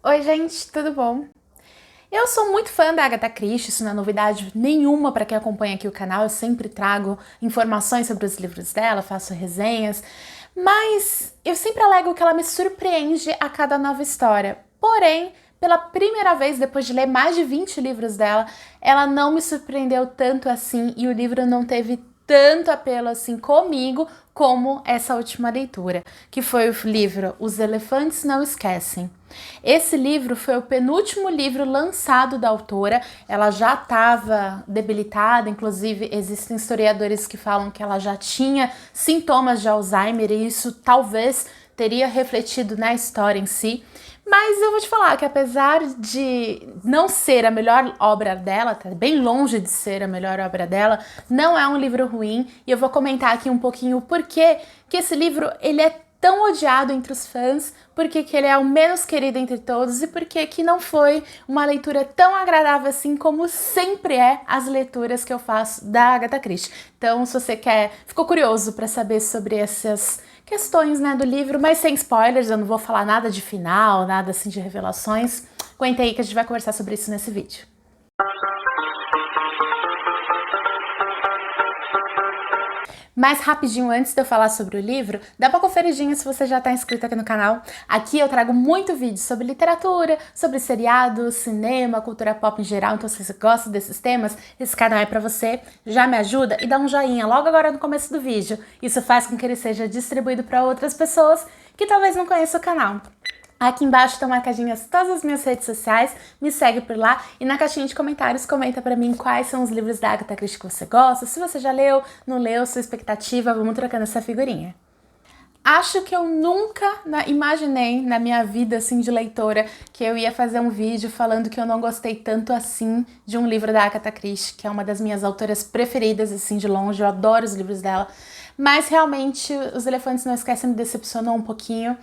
Oi, gente, tudo bom? Eu sou muito fã da Agatha Christie, isso não é novidade nenhuma para quem acompanha aqui o canal, eu sempre trago informações sobre os livros dela, faço resenhas, mas eu sempre alego que ela me surpreende a cada nova história. Porém, pela primeira vez, depois de ler mais de 20 livros dela, ela não me surpreendeu tanto assim e o livro não teve tanto apelo assim comigo como essa última leitura, que foi o livro Os Elefantes Não Esquecem. Esse livro foi o penúltimo livro lançado da autora, ela já estava debilitada, inclusive existem historiadores que falam que ela já tinha sintomas de Alzheimer e isso talvez teria refletido na história em si. Mas eu vou te falar que apesar de não ser a melhor obra dela, tá bem longe de ser a melhor obra dela, não é um livro ruim e eu vou comentar aqui um pouquinho o porquê que esse livro ele é tão odiado entre os fãs, porque que ele é o menos querido entre todos e porque que não foi uma leitura tão agradável assim como sempre é as leituras que eu faço da Agatha Christie. Então, se você ficou curioso para saber sobre essas questões, né, do livro, mas sem spoilers, eu não vou falar nada de final, nada assim de revelações. Aguenta aí que a gente vai conversar sobre isso nesse vídeo. Mais rapidinho, antes de eu falar sobre o livro, dá uma conferidinha se você já está inscrito aqui no canal. Aqui eu trago muito vídeo sobre literatura, sobre seriados, cinema, cultura pop em geral, então se você gosta desses temas, esse canal é para você. Já me ajuda e dá um joinha logo agora no começo do vídeo. Isso faz com que ele seja distribuído para outras pessoas que talvez não conheçam o canal. Aqui embaixo estão marcadinhas todas as minhas redes sociais, me segue por lá e na caixinha de comentários comenta pra mim quais são os livros da Agatha Christie que você gosta, se você já leu, não leu, sua expectativa, vamos trocando essa figurinha. Acho que eu nunca imaginei na minha vida assim de leitora que eu ia fazer um vídeo falando que eu não gostei tanto assim de um livro da Agatha Christie, que é uma das minhas autoras preferidas assim de longe, eu adoro os livros dela. Mas realmente Os Elefantes Não Esquecem me decepcionou um pouquinho.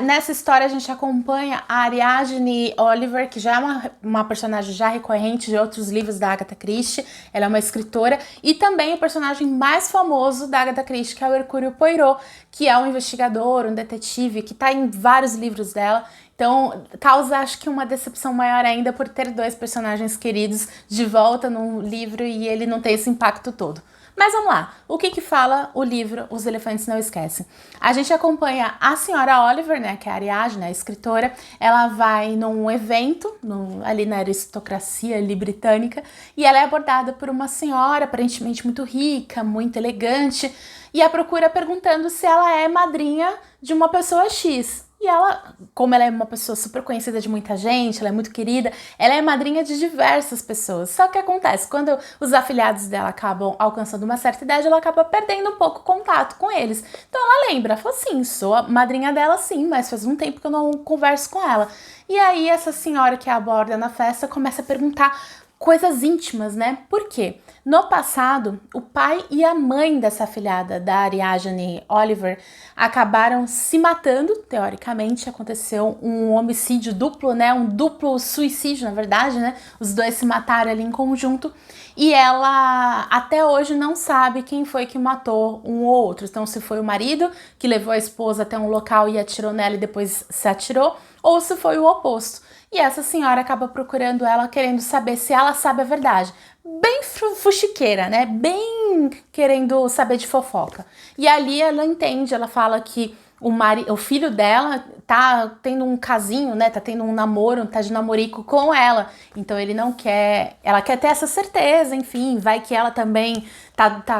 Nessa história a gente acompanha a Ariadne Oliver, que já é uma personagem já recorrente de outros livros da Agatha Christie. Ela é uma escritora. E também o personagem mais famoso da Agatha Christie, que é o Hercule Poirot, que é um investigador, um detetive, que está em vários livros dela. Então, causa acho que uma decepção maior ainda por ter dois personagens queridos de volta no livro e ele não ter esse impacto todo. Mas vamos lá, o que fala o livro Os Elefantes Não Esquecem? A gente acompanha a senhora Oliver, né, que é a Ariadne, a escritora, ela vai num evento, ali na aristocracia ali britânica, e ela é abordada por uma senhora aparentemente muito rica, muito elegante, e a procura perguntando se ela é madrinha de uma pessoa X. E ela, como ela é uma pessoa super conhecida de muita gente, ela é muito querida, ela é madrinha de diversas pessoas. Só que acontece, quando os afilhados dela acabam alcançando uma certa idade, ela acaba perdendo um pouco o contato com eles. Então ela lembra, ela fala assim, sou a madrinha dela sim, mas faz um tempo que eu não converso com ela. E aí essa senhora que a aborda na festa começa a perguntar coisas íntimas, né? Por quê? No passado, o pai e a mãe dessa afilhada, da Ariadne Oliver, acabaram se matando, teoricamente, aconteceu um homicídio duplo, né? Um duplo suicídio, na verdade, né? Os dois se mataram ali em conjunto e ela até hoje não sabe quem foi que matou um ou outro. Então, se foi o marido que levou a esposa até um local e atirou nela e depois se atirou, ou se foi o oposto. E essa senhora acaba procurando ela, querendo saber se ela sabe a verdade. Bem fuxiqueira, né? Bem querendo saber de fofoca. E ali ela entende, ela fala que o filho dela tá tendo um casinho, né? Tá tendo um namoro, tá de namorico com ela. Então ele não quer, ela quer ter essa certeza, enfim, vai que ela também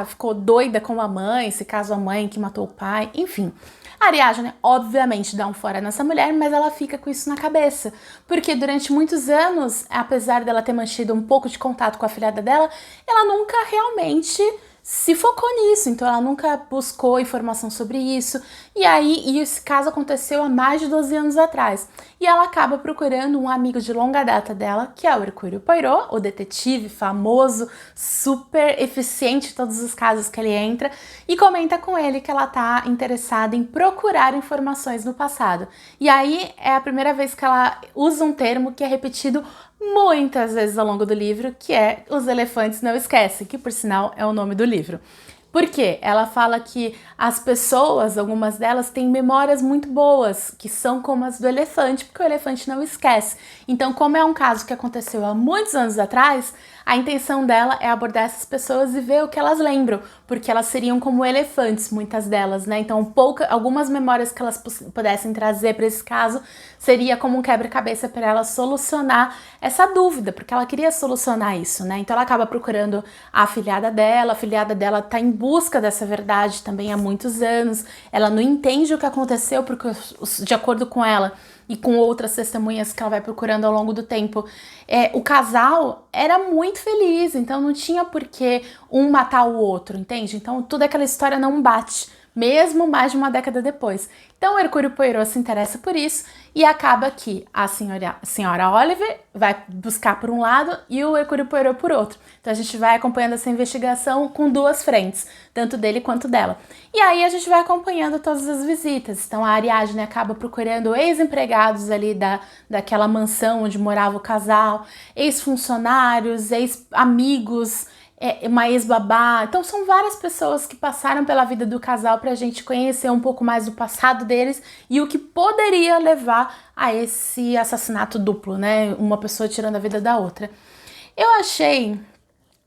ficou doida com a mãe, se caso a mãe que matou o pai, enfim. A Ariadne, obviamente, dá um fora nessa mulher, mas ela fica com isso na cabeça. Porque durante muitos anos, apesar dela ter mantido um pouco de contato com a afilhada dela, ela nunca realmente se focou nisso, então ela nunca buscou informação sobre isso. E esse caso aconteceu há mais de 12 anos atrás. E ela acaba procurando um amigo de longa data dela, que é o Hercule Poirot, o detetive famoso, super eficiente em todos os casos que ele entra, e comenta com ele que ela tá interessada em procurar informações no passado. E aí é a primeira vez que ela usa um termo que é repetido muitas vezes ao longo do livro, que é Os Elefantes Não Esquecem, que por sinal é o nome do livro. Por quê? Ela fala que as pessoas, algumas delas, têm memórias muito boas, que são como as do elefante, porque o elefante não esquece. Então, como é um caso que aconteceu há muitos anos atrás, a intenção dela é abordar essas pessoas e ver o que elas lembram, porque elas seriam como elefantes, muitas delas, né? Então, algumas memórias que elas pudessem trazer para esse caso seria como um quebra-cabeça para ela solucionar essa dúvida, porque ela queria solucionar isso, né? Então, ela acaba procurando a afilhada dela tá em busca dessa verdade também há muitos anos, ela não entende o que aconteceu, porque de acordo com ela e com outras testemunhas que ela vai procurando ao longo do tempo, o casal era muito feliz, então não tinha por que um matar o outro, entende? Então toda aquela história não bate, mesmo mais de uma década depois. Então Hercule Poirot se interessa por isso e acaba que a senhora Oliver vai buscar por um lado e o Hercule Poirot por outro. Então a gente vai acompanhando essa investigação com duas frentes, tanto dele quanto dela. E aí a gente vai acompanhando todas as visitas. Então a Ariadne acaba procurando ex-empregados ali daquela mansão onde morava o casal, ex-funcionários, ex-amigos, uma ex-babá. Então são várias pessoas que passaram pela vida do casal pra gente conhecer um pouco mais do passado deles e o que poderia levar a esse assassinato duplo, né? Uma pessoa tirando a vida da outra. Eu achei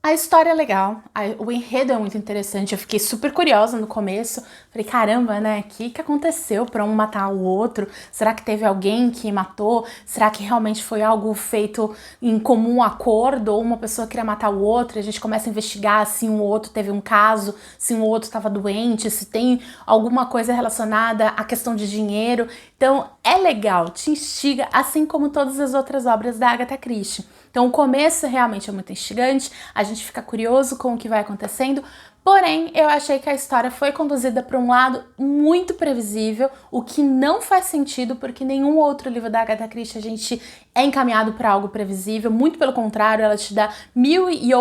a história é legal, o enredo é muito interessante, eu fiquei super curiosa no começo, falei, caramba, né, o que aconteceu para um matar o outro? Será que teve alguém que matou? Será que realmente foi algo feito em comum acordo, ou uma pessoa queria matar o outro? E a gente começa a investigar se um ou outro teve um caso, se um ou outro estava doente, se tem alguma coisa relacionada à questão de dinheiro. Então é legal, te instiga, assim como todas as outras obras da Agatha Christie. Então o começo realmente é muito instigante, a gente fica curioso com o que vai acontecendo, porém eu achei que a história foi conduzida para um lado muito previsível, o que não faz sentido, porque nenhum outro livro da Agatha Christie a gente é encaminhado para algo previsível, muito pelo contrário, ela te dá mil e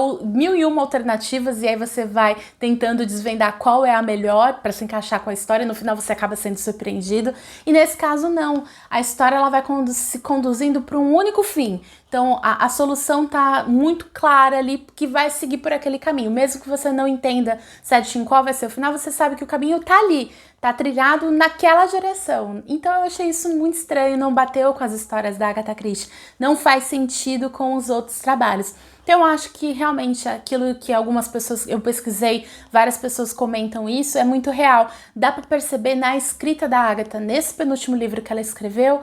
uma alternativas e aí você vai tentando desvendar qual é a melhor para se encaixar com a história, e no final você acaba sendo surpreendido, e nesse caso não, a história ela vai se conduzindo para um único fim. Então a solução tá muito clara ali, que vai seguir por aquele caminho. Mesmo que você não entenda certinho qual vai ser o final, você sabe que o caminho tá ali, tá trilhado naquela direção. Então eu achei isso muito estranho, não bateu com as histórias da Agatha Christie, não faz sentido com os outros trabalhos. Então eu acho que realmente aquilo que algumas pessoas, eu pesquisei, várias pessoas comentam isso, é muito real. Dá para perceber na escrita da Agatha, nesse penúltimo livro que ela escreveu,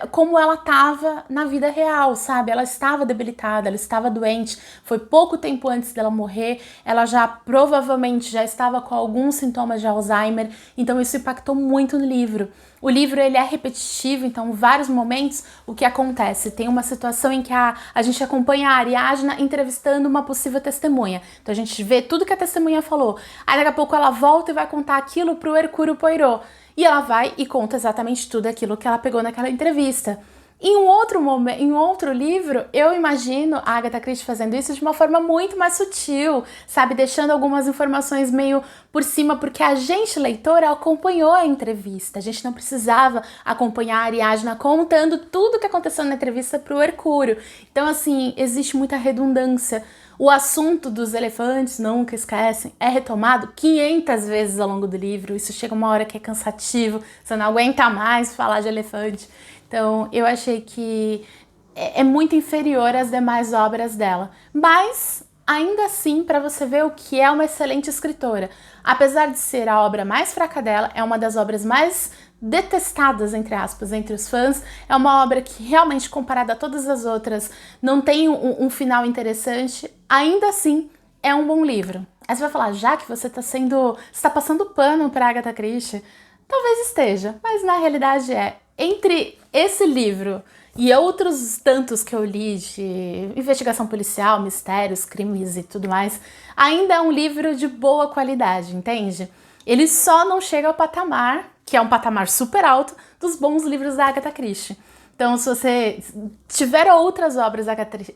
como ela estava na vida real, sabe? Ela estava debilitada, ela estava doente, foi pouco tempo antes dela morrer, ela já provavelmente já estava com alguns sintomas de Alzheimer, então isso impactou muito no livro. O livro ele é repetitivo, então em vários momentos o que acontece? Tem uma situação em que a gente acompanha a Ariadne entrevistando uma possível testemunha. Então a gente vê tudo que a testemunha falou. Aí daqui a pouco ela volta e vai contar aquilo pro Hercule Poirot. E ela vai e conta exatamente tudo aquilo que ela pegou naquela entrevista. Em um outro livro, eu imagino a Agatha Christie fazendo isso de uma forma muito mais sutil, sabe? Deixando algumas informações meio por cima, porque a gente, leitora, acompanhou a entrevista. A gente não precisava acompanhar a Ariadne contando tudo o que aconteceu na entrevista para o Hercúleo. Então, assim, existe muita redundância. O assunto dos elefantes, nunca esquecem, é retomado 500 vezes ao longo do livro. Isso chega uma hora que é cansativo, você não aguenta mais falar de elefante. Então, eu achei que é muito inferior às demais obras dela. Mas, ainda assim, para você ver o que é uma excelente escritora. Apesar de ser a obra mais fraca dela, é uma das obras mais detestadas, entre aspas, entre os fãs. É uma obra que realmente, comparada a todas as outras, não tem um final interessante. Ainda assim, é um bom livro. Aí você vai falar, já que você está passando pano para Agatha Christie, talvez esteja, mas na realidade entre esse livro e outros tantos que eu li de investigação policial, mistérios, crimes e tudo mais, ainda é um livro de boa qualidade, entende? Ele só não chega ao patamar, que é um patamar super alto, dos bons livros da Agatha Christie. Então, se você tiver outras obras da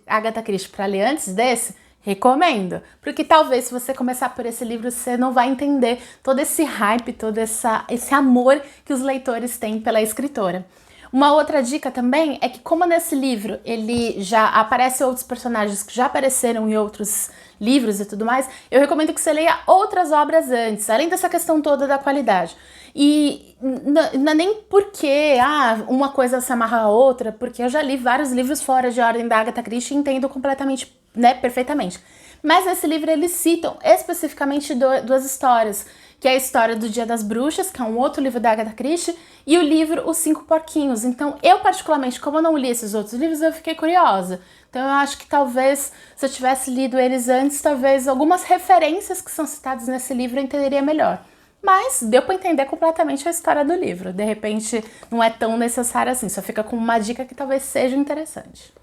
Agatha Christie para ler antes desse, recomendo, porque talvez se você começar por esse livro, você não vai entender todo esse hype, todo esse amor que os leitores têm pela escritora. Uma outra dica também é que, como nesse livro ele já aparece outros personagens que já apareceram em outros livros e tudo mais, eu recomendo que você leia outras obras antes, além dessa questão toda da qualidade. E não é nem porque uma coisa se amarra à outra, porque eu já li vários livros fora de ordem da Agatha Christie e entendo completamente, né, perfeitamente. Mas nesse livro eles citam especificamente duas histórias, que é a história do Dia das Bruxas, que é um outro livro da Agatha Christie, e o livro Os Cinco Porquinhos. Então, eu particularmente, como eu não li esses outros livros, eu fiquei curiosa. Então, eu acho que talvez, se eu tivesse lido eles antes, talvez algumas referências que são citadas nesse livro eu entenderia melhor. Mas deu pra entender completamente a história do livro. De repente, não é tão necessário assim, só fica com uma dica que talvez seja interessante.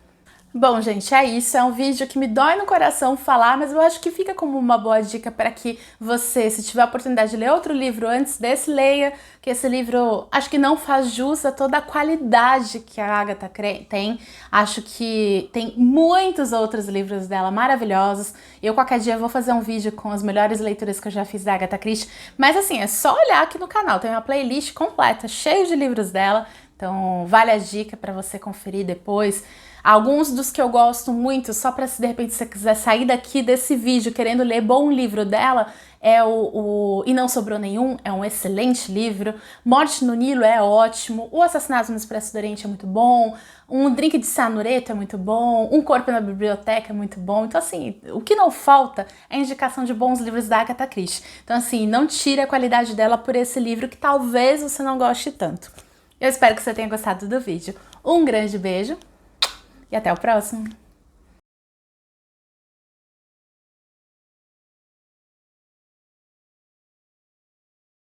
Bom, gente, é isso. É um vídeo que me dói no coração falar, mas eu acho que fica como uma boa dica para que você, se tiver a oportunidade de ler outro livro antes desse, leia, que esse livro acho que não faz jus a toda a qualidade que a Agatha tem. Acho que tem muitos outros livros dela maravilhosos. Eu qualquer dia vou fazer um vídeo com as melhores leituras que eu já fiz da Agatha Christie, mas assim, é só olhar aqui no canal, tem uma playlist completa, cheia de livros dela, então vale a dica para você conferir depois. Alguns dos que eu gosto muito, só para se de repente você quiser sair daqui desse vídeo querendo ler bom livro dela, é o E Não Sobrou Nenhum, é um excelente livro. Morte no Nilo é ótimo. O Assassinato no Expresso do Oriente é muito bom. Um Drink de Sanureto é muito bom. Um Corpo na Biblioteca é muito bom. Então, assim, o que não falta é a indicação de bons livros da Agatha Christie. Então, assim, não tire a qualidade dela por esse livro que talvez você não goste tanto. Eu espero que você tenha gostado do vídeo. Um grande beijo e até o próximo!